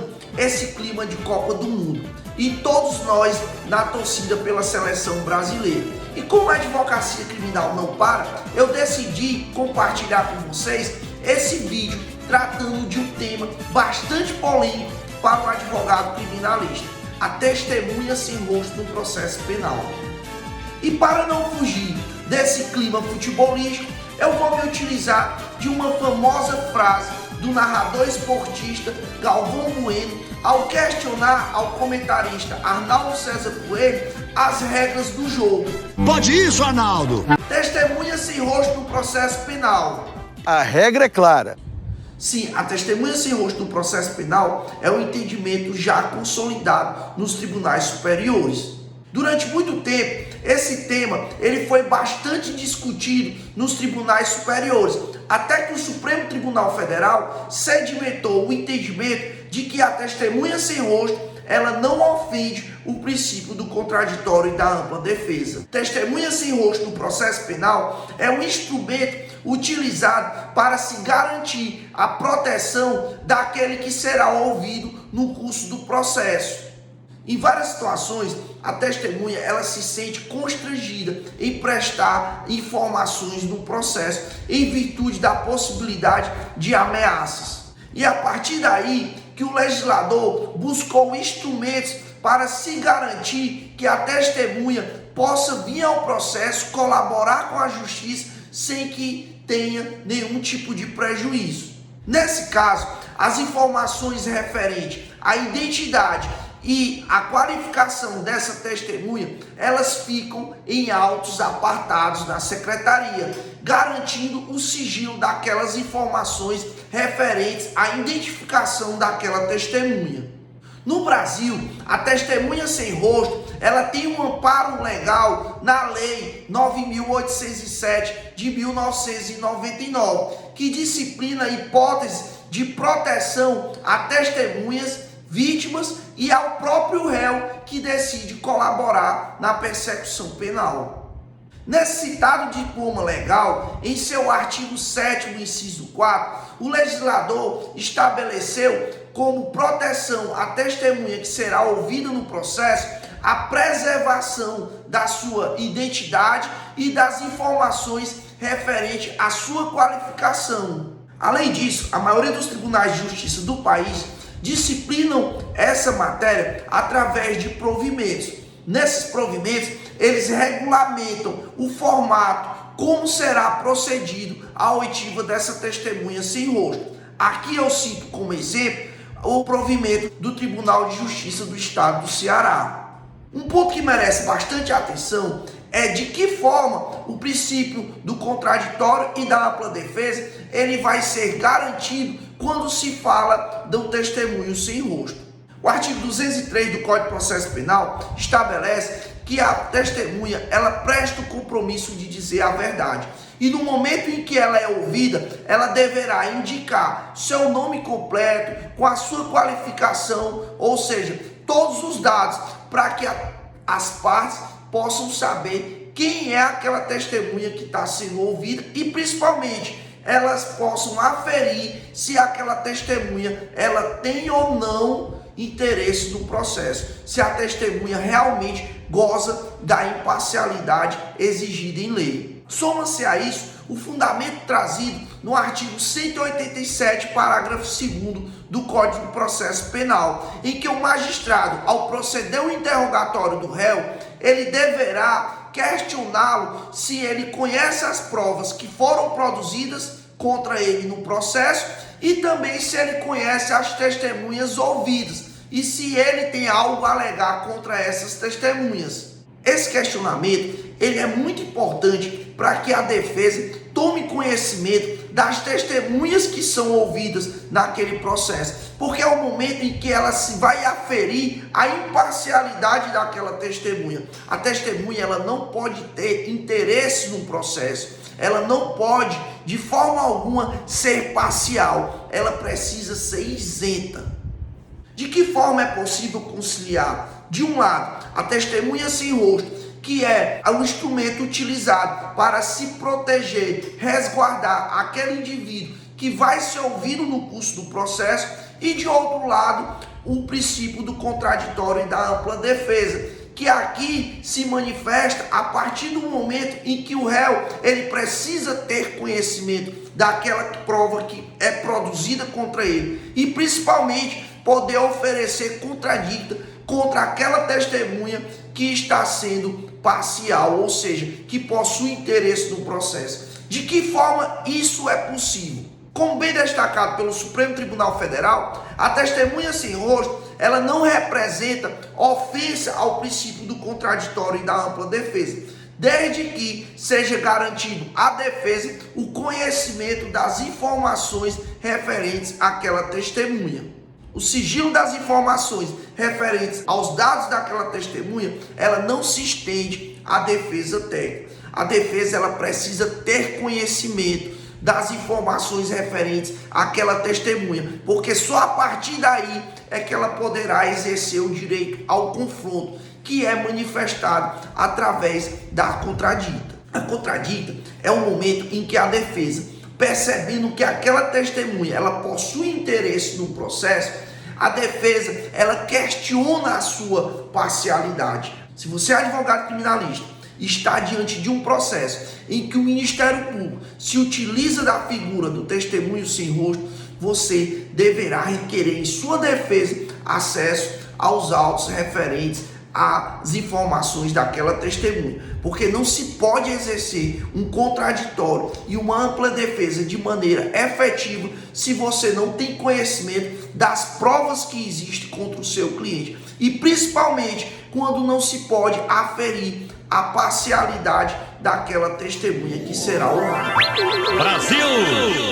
vivendo esse clima de Copa do Mundo e todos nós na torcida pela seleção brasileira. E como a advocacia criminal não para, eu decidi compartilhar com vocês esse vídeo tratando de um tema bastante polêmico para o advogado criminalista: a testemunha sem rosto no processo penal. E para não fugir desse clima futebolístico, eu vou me utilizar de uma famosa frase do narrador esportista Galvão Bueno ao questionar ao comentarista Arnaldo César Coelho as regras do jogo. Pode isso, Arnaldo! Testemunha sem rosto no processo penal. A regra é clara. Sim, a testemunha sem rosto no processo penal é um entendimento já consolidado nos tribunais superiores. Durante muito tempo, esse tema ele foi bastante discutido nos tribunais superiores, até que o Supremo Tribunal Federal sedimentou o entendimento de que a testemunha sem rosto ela não ofende o princípio do contraditório e da ampla defesa. Testemunha sem rosto no processo penal é um instrumento utilizado para se garantir a proteção daquele que será ouvido no curso do processo. Em várias situações, a testemunha ela se sente constrangida em prestar informações no processo em virtude da possibilidade de ameaças. E a partir daí que o legislador buscou instrumentos para se garantir que a testemunha possa vir ao processo, colaborar com a justiça sem que tenha nenhum tipo de prejuízo. Nesse caso, as informações referentes à identidade e a qualificação dessa testemunha, elas ficam em autos apartados da secretaria, garantindo o sigilo daquelas informações referentes à identificação daquela testemunha. No Brasil, a testemunha sem rosto, ela tem um amparo legal na Lei 9.807 de 1999, que disciplina a hipótese de proteção a testemunhas, vítimas e ao próprio réu que decide colaborar na persecução penal. Nesse citado diploma legal, em seu artigo 7º, inciso 4, o legislador estabeleceu como proteção à testemunha que será ouvida no processo a preservação da sua identidade e das informações referentes à sua qualificação. Além disso, a maioria dos tribunais de justiça do país disciplinam essa matéria através de provimentos. Nesses provimentos, eles regulamentam o formato, como será procedido a oitiva dessa testemunha sem rosto. Aqui eu cito como exemplo o provimento do Tribunal de Justiça do Estado do Ceará. Um ponto que merece bastante atenção é de que forma o princípio do contraditório e da ampla defesa ele vai ser garantido quando se fala do testemunho sem rosto. O artigo 203 do Código de Processo Penal estabelece que a testemunha ela presta o compromisso de dizer a verdade. E no momento em que ela é ouvida, ela deverá indicar seu nome completo, com a sua qualificação, ou seja, todos os dados para que as partes possam saber quem é aquela testemunha que está sendo ouvida e principalmente elas possam aferir se aquela testemunha ela tem ou não interesse no processo, se a testemunha realmente goza da imparcialidade exigida em lei. Soma-se a isso o fundamento trazido no artigo 187, parágrafo 2º do Código de Processo Penal, em que o magistrado, ao proceder ao interrogatório do réu, ele deverá questioná-lo se ele conhece as provas que foram produzidas contra ele no processo e também se ele conhece as testemunhas ouvidas e se ele tem algo a alegar contra essas testemunhas. Esse questionamento ele é muito importante para que a defesa tome conhecimento das testemunhas que são ouvidas naquele processo, porque é o momento em que ela se vai aferir a imparcialidade daquela testemunha. A testemunha ela não pode ter interesse no processo, ela não pode de forma alguma ser parcial, ela precisa ser isenta. De que forma é possível conciliar, de um lado, a testemunha sem rosto, que é um instrumento utilizado para se proteger, resguardar aquele indivíduo que vai ser ouvido no curso do processo, e de outro lado, o princípio do contraditório e da ampla defesa, que aqui se manifesta a partir do momento em que o réu ele precisa ter conhecimento daquela prova que é produzida contra ele e principalmente poder oferecer contradicta contra aquela testemunha que está sendo parcial, ou seja, que possui interesse no processo. De que forma isso é possível? Como bem destacado pelo Supremo Tribunal Federal, a testemunha sem rosto, ela não representa ofensa ao princípio do contraditório e da ampla defesa, desde que seja garantido à defesa o conhecimento das informações referentes àquela testemunha. O sigilo das informações referentes aos dados daquela testemunha, ela não se estende à defesa técnica. A defesa ela precisa ter conhecimento das informações referentes àquela testemunha, porque só a partir daí é que ela poderá exercer o direito ao confronto, que é manifestado através da contradita. A contradita é o momento em que a defesa, percebendo que aquela testemunha ela possui interesse no processo, a defesa ela questiona a sua parcialidade. Se você é advogado criminalista, está diante de um processo em que o Ministério Público se utiliza da figura do testemunho sem rosto, você deverá requerer em sua defesa acesso aos autos referentes às informações daquela testemunha, porque não se pode exercer um contraditório e uma ampla defesa de maneira efetiva se você não tem conhecimento das provas que existem contra o seu cliente e principalmente quando não se pode aferir a parcialidade daquela testemunha que será ouvida. Brasil!